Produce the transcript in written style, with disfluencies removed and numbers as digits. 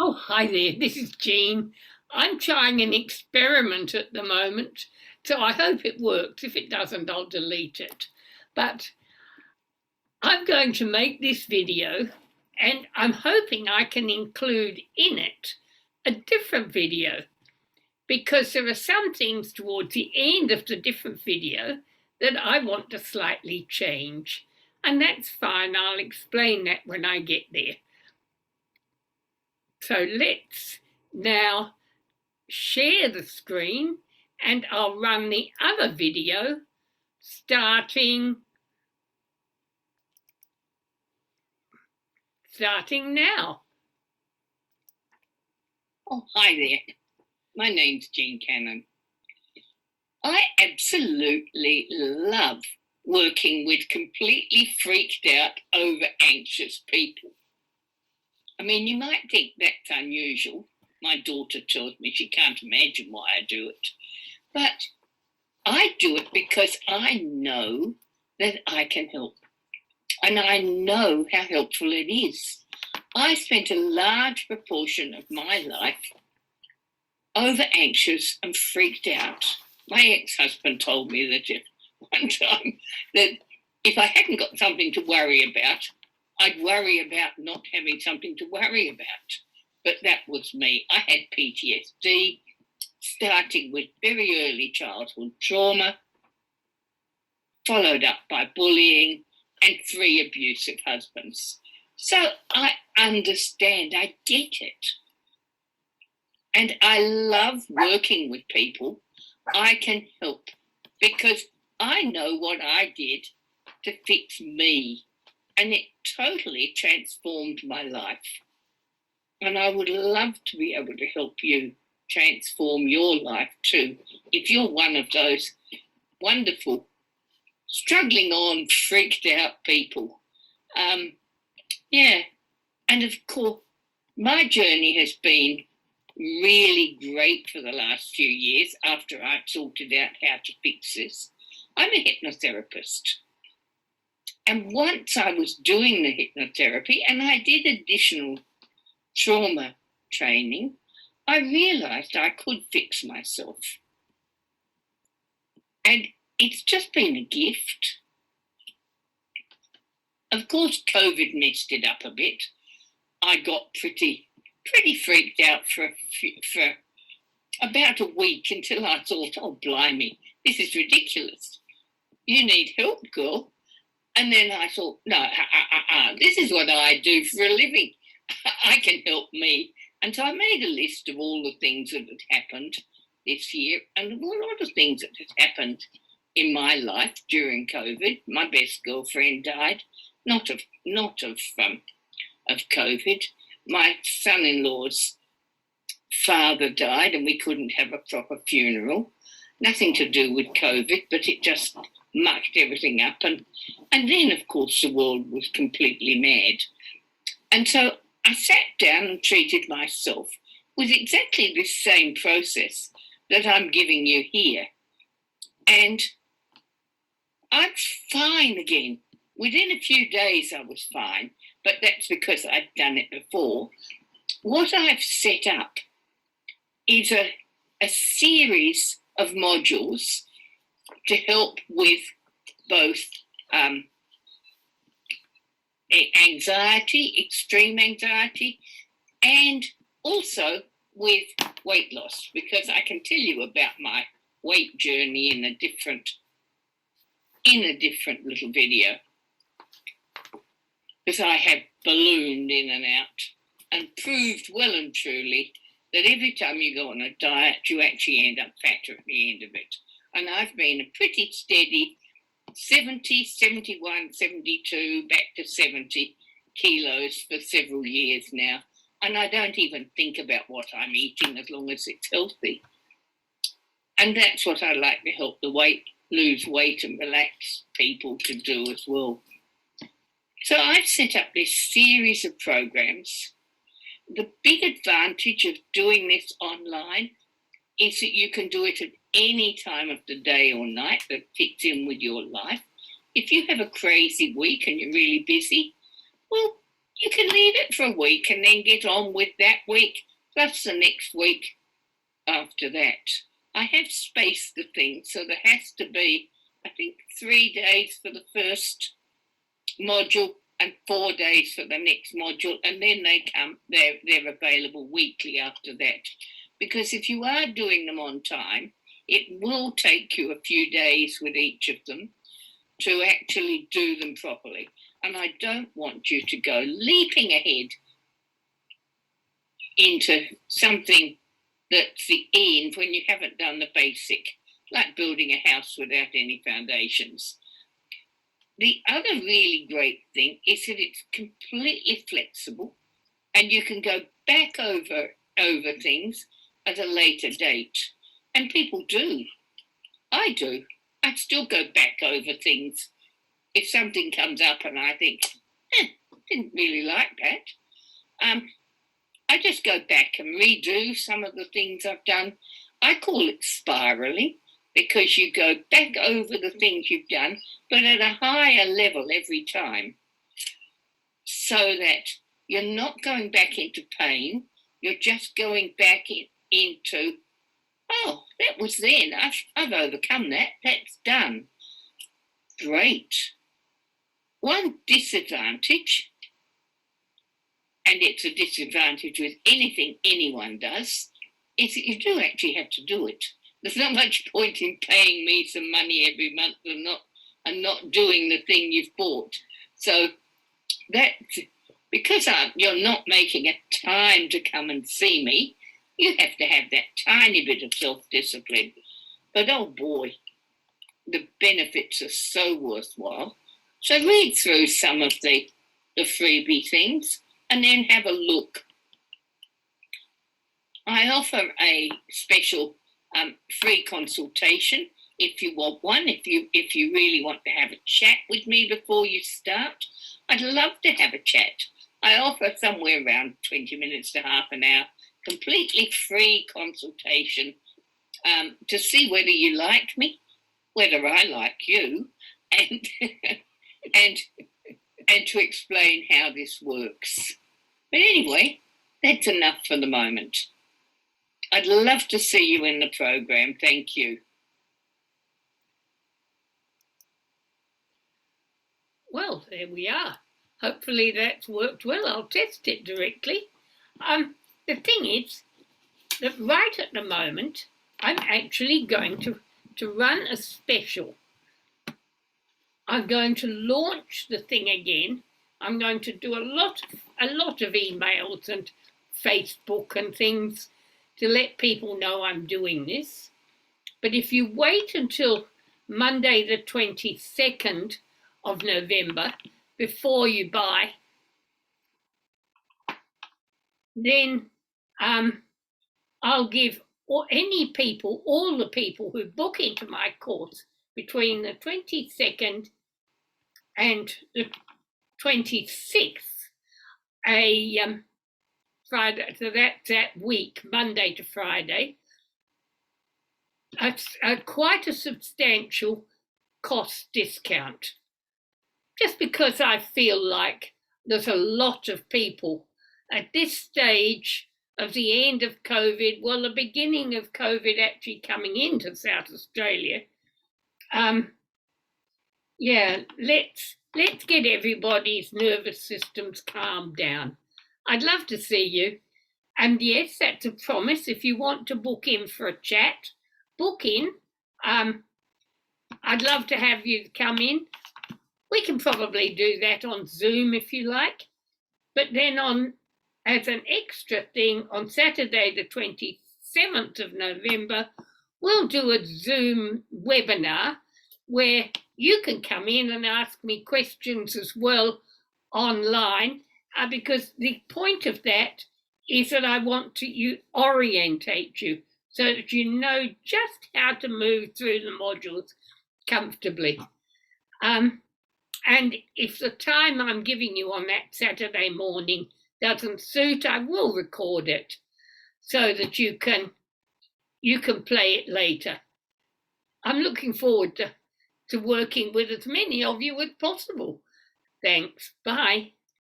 Oh, hi there. This is Jean. I'm trying an experiment at the moment, so I hope it works. If it doesn't, I'll delete it. But I'm going to make this video, and I'm hoping I can include in it a different video, because there are some things towards the end of the different video that I want to slightly change. And that's fine. I'll explain that when I get there. So let's now share the screen and I'll run the other video starting now. Oh, hi there. My name's Jean Cannon. I absolutely love working with completely freaked out, over anxious people. I mean, you might think that's unusual. My daughter tells me she can't imagine why I do it. But I do it because I know that I can help. And I know how helpful it is. I spent a large proportion of my life over anxious and freaked out. My ex-husband told me that one time that if I hadn't got something to worry about, I'd worry about not having something to worry about. But that was me. I had PTSD, starting with very early childhood trauma, followed up by bullying and 3 abusive husbands. So I understand, I get it. And I love working with people. I can help because I know what I did to fix me, and it totally transformed my life. And I would love to be able to help you transform your life too, if you're one of those wonderful, struggling on, freaked out people. And of course, my journey has been really great for the last few years after I've sorted out how to fix this. I'm a hypnotherapist. And once I was doing the hypnotherapy and I did additional trauma training, I realised I could fix myself. And it's just been a gift. Of course, COVID messed it up a bit. I got pretty freaked out for about a week until I thought, oh, blimey, this is ridiculous. You need help, girl. And then I thought, no, this is what I do for a living. I can help me. And so I made a list of all the things that had happened this year, and a lot of things that had happened in my life during COVID. My best girlfriend died, not of COVID. My son-in-law's father died and we couldn't have a proper funeral. Nothing to do with COVID, but it just mucked everything up. And then, of course, the world was completely mad. And so I sat down and treated myself with exactly this same process that I'm giving you here. And I'm fine again. Within a few days I was fine, but that's because I'd done it before. What I've set up is a series of modules to help with both anxiety, extreme anxiety, and also with weight loss, because I can tell you about my weight journey in a different little video, because I have ballooned in and out and proved well and truly that every time you go on a diet, you actually end up fatter at the end of it. And I've been a pretty steady 70, 71, 72, back to 70 kilos for several years now. And I don't even think about what I'm eating as long as it's healthy. And that's what I like to help lose weight and relax people to do as well. So I've set up this series of programs. The big advantage of doing this online is that you can do it at any time of the day or night that fits in with your life. If you have a crazy week and you're really busy, well, You can leave it for a week and then get on with that week, plus the next week after that. I have spaced the thing, so there has to be, I think, 3 days for the first module and 4 days for the next module, and then they're available weekly after that. Because if you are doing them on time, it will take you a few days with each of them to actually do them properly. And I don't want you to go leaping ahead into something that's the end when you haven't done the basic, like building a house without any foundations. The other really great thing is that it's completely flexible and you can go back over things at a later date. And people do. I do. I still go back over things. If something comes up and I think, didn't really like that, I just go back and redo some of the things I've done. I call it spiraling because you go back over the things you've done, but at a higher level every time, so that you're not going back into pain. You're just going back into, oh, that was then. I've overcome that. That's done. Great. One disadvantage, and it's a disadvantage with anything anyone does, is that you do actually have to do it. There's not much point in paying me some money every month and not doing the thing you've bought. So that, because you're not making a time to come and see me, you have to have that tiny bit of self-discipline. But oh boy, the benefits are so worthwhile. So read through some of the freebie things and then have a look. I offer a special free consultation if you want one, if you really want to have a chat with me before you start. I'd love to have a chat. I offer somewhere around 20 minutes to half an hour, completely free consultation to see whether you like me, whether I like you, and and to explain how this works. But anyway, that's enough for the moment. I'd love to see you in the program. Thank you. Well, there we are. Hopefully that's worked well. I'll test it directly. The thing is that right at the moment, I'm actually going to run a special. I'm going to launch the thing again. I'm going to do a lot of emails and Facebook and things to let people know I'm doing this. But if you wait until Monday the 22nd of November before you buy, then I'll give all the people who book into my course between the 22nd and the 26th, a Friday, so that's that week, Monday to Friday, quite a substantial cost discount. Just because I feel like there's a lot of people at this stage of the end of COVID, well, the beginning of COVID actually coming into South Australia. Let's get everybody's nervous systems calmed down. I'd love to see you. And yes, that's a promise. If you want to book in for a chat, book in. I'd love to have you come in. We can probably do that on Zoom if you like. But then as an extra thing, on Saturday the 27th of November, we'll do a Zoom webinar where you can come in and ask me questions as well online, because the point of that is that I want to orientate you so that you know just how to move through the modules comfortably. And if the time I'm giving you on that Saturday morning doesn't suit, I will record it so that you can play it later. I'm looking forward to working with as many of you as possible. Thanks. Bye.